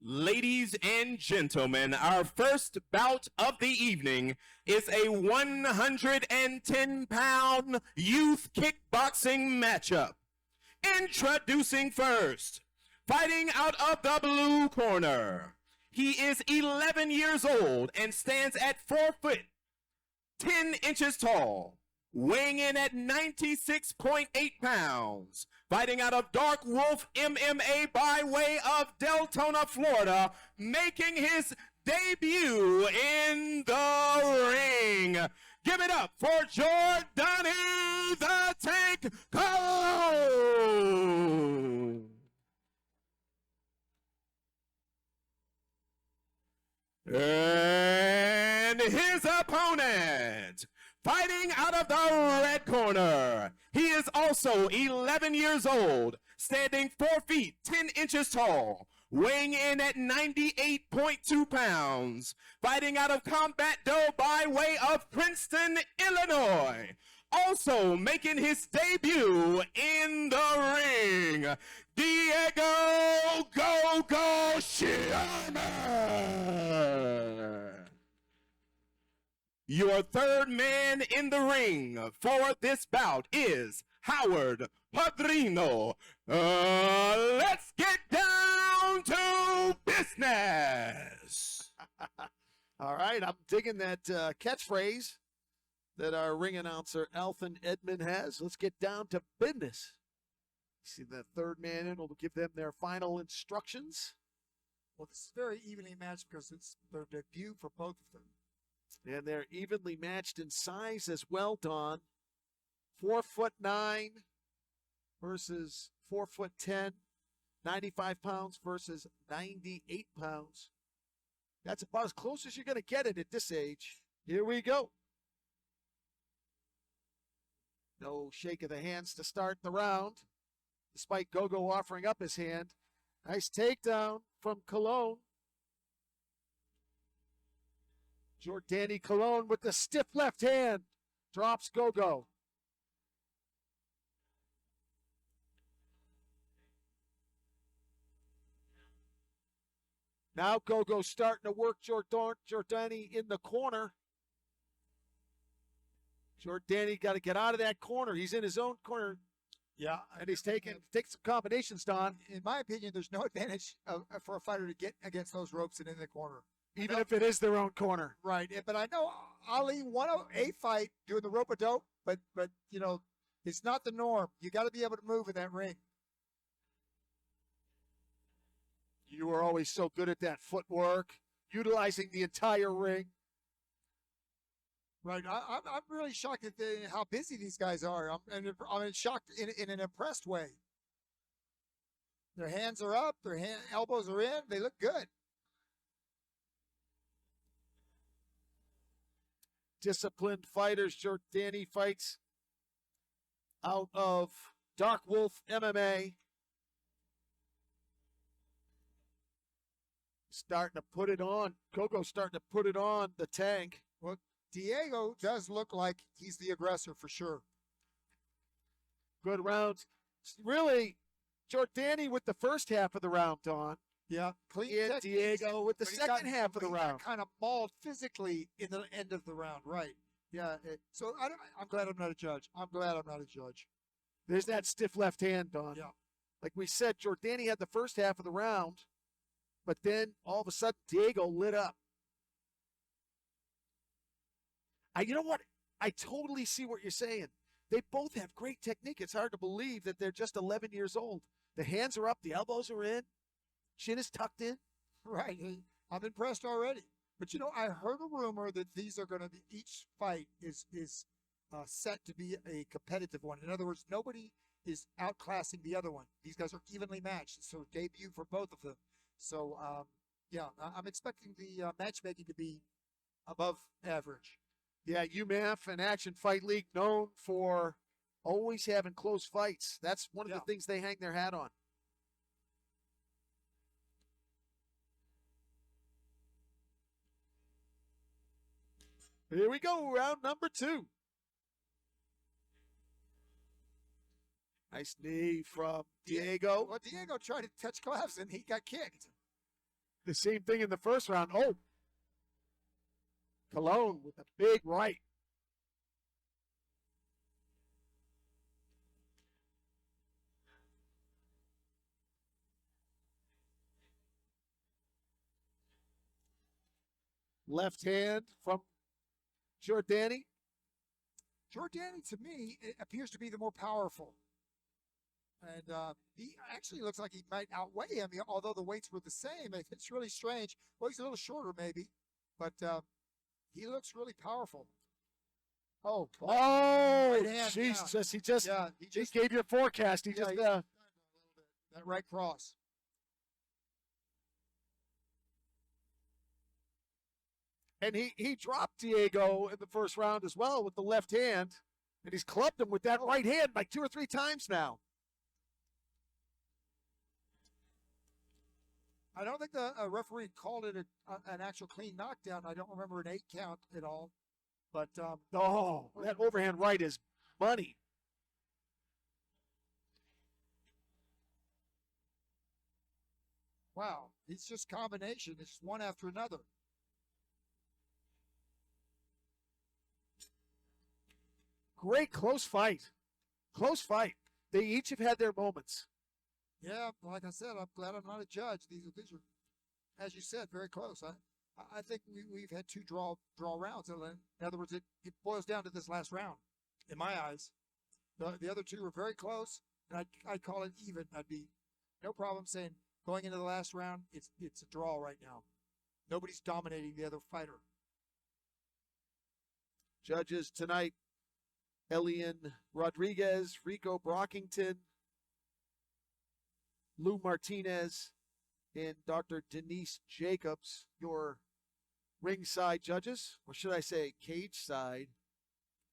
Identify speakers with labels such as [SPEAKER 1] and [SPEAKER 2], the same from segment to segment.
[SPEAKER 1] Ladies and gentlemen, our first bout of the evening is a 110-pound youth kickboxing matchup. Introducing first, fighting out of the blue corner. He is 11 years old and stands at 4 foot, 10 inches tall, weighing in at 96.8 pounds. Fighting out of Dark Wolf MMA by way of Deltona, Florida, making his debut in the ring. Give it up for Jordonni the Tank Colon. And his opponent, fighting out of the red corner. He is also 11 years old, standing 4 feet, 10 inches tall, weighing in at 98.2 pounds. Fighting out of Combat Doe by way of Princeton, Illinois. Also making his debut in the ring, Diego Go-Go Schirmer. Your third man in the ring for this bout is Howard Padrino. Let's get down to business.
[SPEAKER 2] All right, I'm digging that catchphrase that our ring announcer, Alton Edmond, has. Let's get down to business. See the third man in will give them their final instructions.
[SPEAKER 3] Well, this is very evenly matched because it's their debut for both of them.
[SPEAKER 2] And they're evenly matched in size as well, Don. 4'9" versus 4'10", 95 pounds versus 98 pounds. That's about as close as you're going to get it at this age. Here we go. No shake of the hands to start the round, despite Gogo offering up his hand. Nice takedown from Colon. Jordonni Colon with the stiff left hand. Drops Gogo. Now Gogo starting to work Jordonni in the corner. Jordonni got to get out of that corner. He's in his own corner.
[SPEAKER 3] Yeah.
[SPEAKER 2] And he's taking some combinations, Don.
[SPEAKER 3] In my opinion, there's no advantage for a fighter to get against those ropes and in the corner.
[SPEAKER 2] Even if it is their own corner.
[SPEAKER 3] Right. But I know Ali won a fight doing the rope-a-dope, but you know, it's not the norm. You got to be able to move in that ring.
[SPEAKER 2] You were always so good at that footwork, utilizing the entire ring.
[SPEAKER 3] Right. I'm really shocked at how busy these guys are. I'm shocked in an impressed way. Their hands are up. Their elbows are in. They look good.
[SPEAKER 2] Disciplined fighters. Jordonni fights out of Dark Wolf MMA. Starting to put it on. Gogo's starting to put it on the Tank.
[SPEAKER 3] Well, Diego does look like he's the aggressor for sure.
[SPEAKER 2] Good rounds. Really, Jordonni with the first half of the round, Don.
[SPEAKER 3] Yeah, clean.
[SPEAKER 2] And Diego with the second half of the round.
[SPEAKER 3] Kind of mauled physically in the end of the round, right? Yeah. So I'm glad I'm not a judge. I'm glad I'm not a judge.
[SPEAKER 2] There's that stiff left hand, Don.
[SPEAKER 3] Yeah.
[SPEAKER 2] Like we said, Jordonni had the first half of the round, but then all of a sudden Diego lit up. You know what? I totally see what you're saying. They both have great technique. It's hard to believe that they're just 11 years old. The hands are up, the elbows are in, chin is tucked in.
[SPEAKER 3] Right. I'm impressed already. But, you know, I heard a rumor that these are going to be, each fight is set to be a competitive one. In other words, nobody is outclassing the other one. These guys are evenly matched. So debut for both of them. So, yeah, I'm expecting the matchmaking to be above average.
[SPEAKER 2] Yeah, UMAF and Action Fight League known for always having close fights. That's one of the things they hang their hat on. Here we go, round number 2. Nice knee from Diego.
[SPEAKER 3] Well, Diego tried to touch gloves and he got kicked.
[SPEAKER 2] The same thing in the first round. Oh, Cologne with a big right. Left hand from Jordonni.
[SPEAKER 3] Jordonni, to me, it appears to be the more powerful. And he actually looks like he might outweigh him, although the weights were the same. It's really strange. Well, he's a little shorter, maybe, but he looks really powerful. Oh,
[SPEAKER 2] Oh,
[SPEAKER 3] hand,
[SPEAKER 2] Jesus.
[SPEAKER 3] yeah.
[SPEAKER 2] He just gave you a forecast. He
[SPEAKER 3] that right cross.
[SPEAKER 2] And he dropped Diego in the first round as well with the left hand. And he's clubbed him with that right hand like 2 or 3 times now.
[SPEAKER 3] I don't think the referee called it an actual clean knockdown. I don't remember an 8 count at all. But
[SPEAKER 2] that overhand right is money.
[SPEAKER 3] Wow, it's just combination. It's just one after another.
[SPEAKER 2] Great close fight. Close fight. They each have had their moments.
[SPEAKER 3] Yeah, like I said, I'm glad I'm not a judge. These are, as you said, very close. I think we've had 2 draw rounds. In other words, it boils down to this last round, in my eyes. The other 2 were very close, and I'd call it even. I'd be no problem saying going into the last round, it's a draw right now. Nobody's dominating the other fighter.
[SPEAKER 2] Judges tonight, Elian Rodriguez, Rico Brockington, Lou Martinez, and Dr. Denise Jacobs, your ringside judges, or should I say cage side?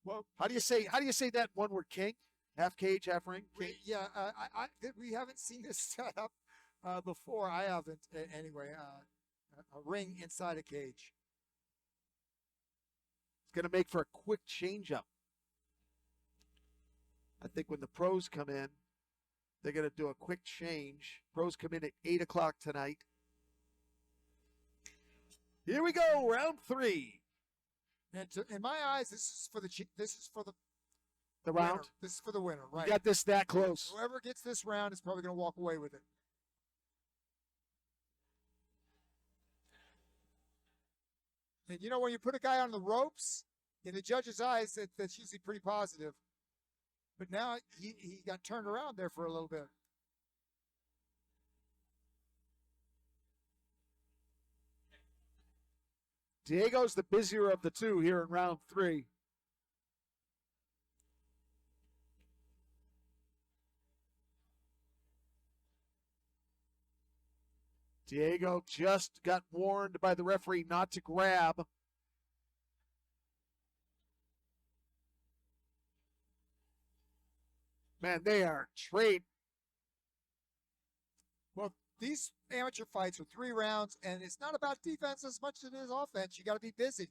[SPEAKER 2] Well, how do you say that one word, King? Half cage, half ring? King?
[SPEAKER 3] Yeah, we haven't seen this set up before. I haven't anyway. A ring inside a cage.
[SPEAKER 2] It's going to make for a quick change-up. I think when the pros come in, they're going to do a quick change. Pros come in at 8 o'clock tonight. Here we go, round 3.
[SPEAKER 3] And in my eyes, this is for the
[SPEAKER 2] round.
[SPEAKER 3] winner. This is for the winner, right?
[SPEAKER 2] You got this that close.
[SPEAKER 3] Whoever gets this round is probably going to walk away with it. And you know, when you put a guy on the ropes, in the judge's eyes, that's usually pretty positive. But now he got turned around there for a little bit.
[SPEAKER 2] Diego's the busier of the 2 here in round 3. Diego just got warned by the referee not to grab. Man, they are trading.
[SPEAKER 3] Well, these amateur fights are 3 rounds, and it's not about defense as much as it is offense. You got to be busy.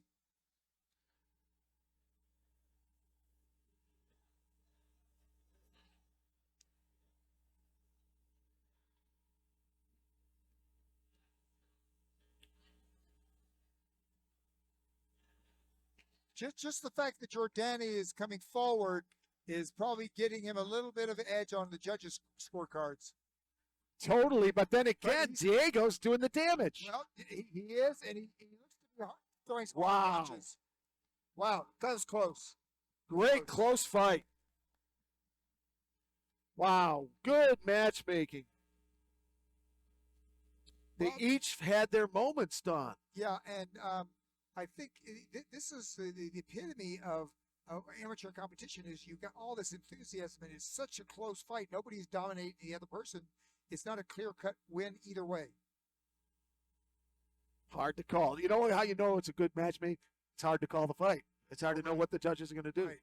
[SPEAKER 3] Just the fact that Jordonni is coming forward is probably getting him a little bit of an edge on the judges' scorecards.
[SPEAKER 2] Totally, but then again, Diego's doing the damage.
[SPEAKER 3] Well, he is, and he looks to be throwing some
[SPEAKER 2] Wow.
[SPEAKER 3] punches. Wow, that was close.
[SPEAKER 2] Great close fight. Wow, good matchmaking. They each had their moments, Don.
[SPEAKER 3] Yeah, and I think this is the epitome of amateur competition is you've got all this enthusiasm, and it's such a close fight. Nobody's dominating the other person. It's not a clear-cut win either way.
[SPEAKER 2] Hard to call. You know how you know it's a good matchmaking? It's hard to call the fight. It's hard to know what the judges are going to do.
[SPEAKER 3] Right.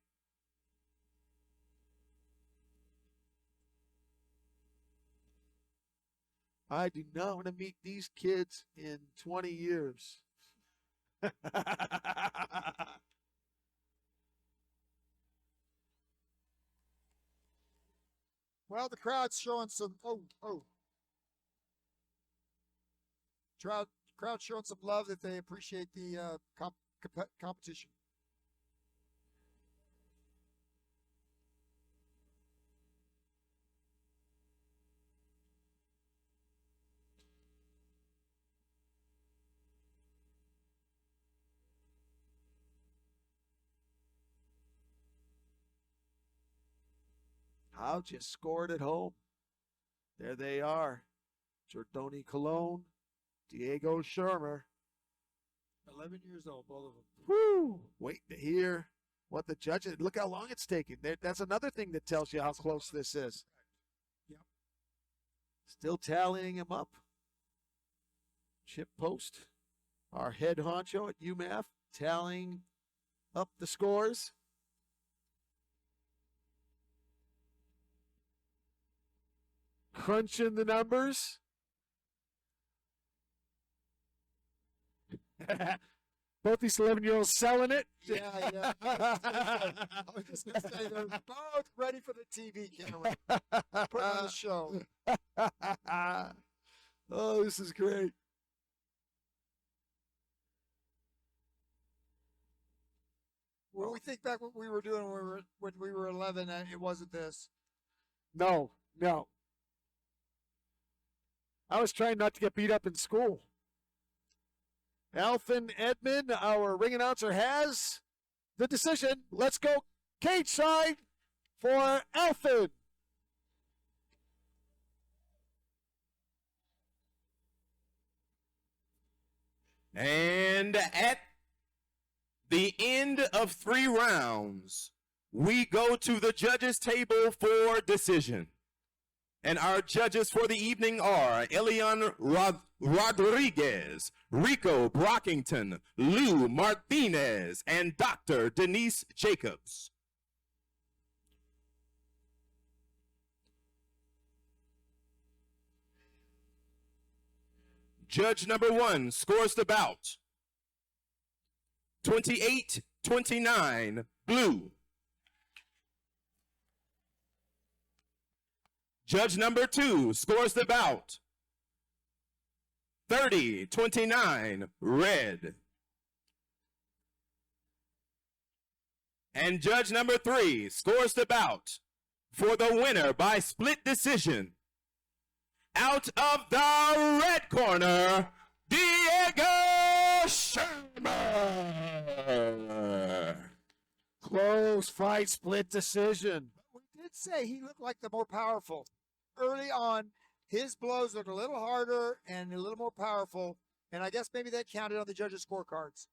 [SPEAKER 2] I do not want to meet these kids in 20 years.
[SPEAKER 3] Well, the crowd's showing some. Oh. Crowd showing some love that they appreciate the competition.
[SPEAKER 2] Howe just scored at home. There they are. Jordonni Cologne, Diego Schirmer.
[SPEAKER 3] 11 years old, both of them.
[SPEAKER 2] Woo! Wait to hear what the judges. Look how long it's taking. That's another thing that tells you how close this is.
[SPEAKER 3] Yep.
[SPEAKER 2] Still tallying him up. Chip Post, our head honcho at UMass, tallying up the scores. Crunching the numbers. Both these 11-year-olds selling it.
[SPEAKER 3] Yeah. I was just going to say they're both ready for the TV camera. Put on the show.
[SPEAKER 2] Oh, this is great.
[SPEAKER 3] When we think back what we were doing when we were 11, it wasn't this.
[SPEAKER 2] No. I was trying not to get beat up in school. Alfin Edmond, our ring announcer, has the decision. Let's go cage side for Alfin.
[SPEAKER 1] And at the end of 3 rounds, we go to the judges' table for decision. And our judges for the evening are Elian Rodriguez, Rico Brockington, Lou Martinez, and Dr. Denise Jacobs. Judge number 1 scores the bout. 28-29, blue. Judge number 2 scores the bout. 30-29, red. And judge number 3 scores the bout for the winner by split decision. Out of the red corner, Diego Schirmer.
[SPEAKER 2] Close fight, split decision.
[SPEAKER 3] We did say he looked like the more powerful. Early on, his blows looked a little harder and a little more powerful, and I guess maybe that counted on the judges' scorecards.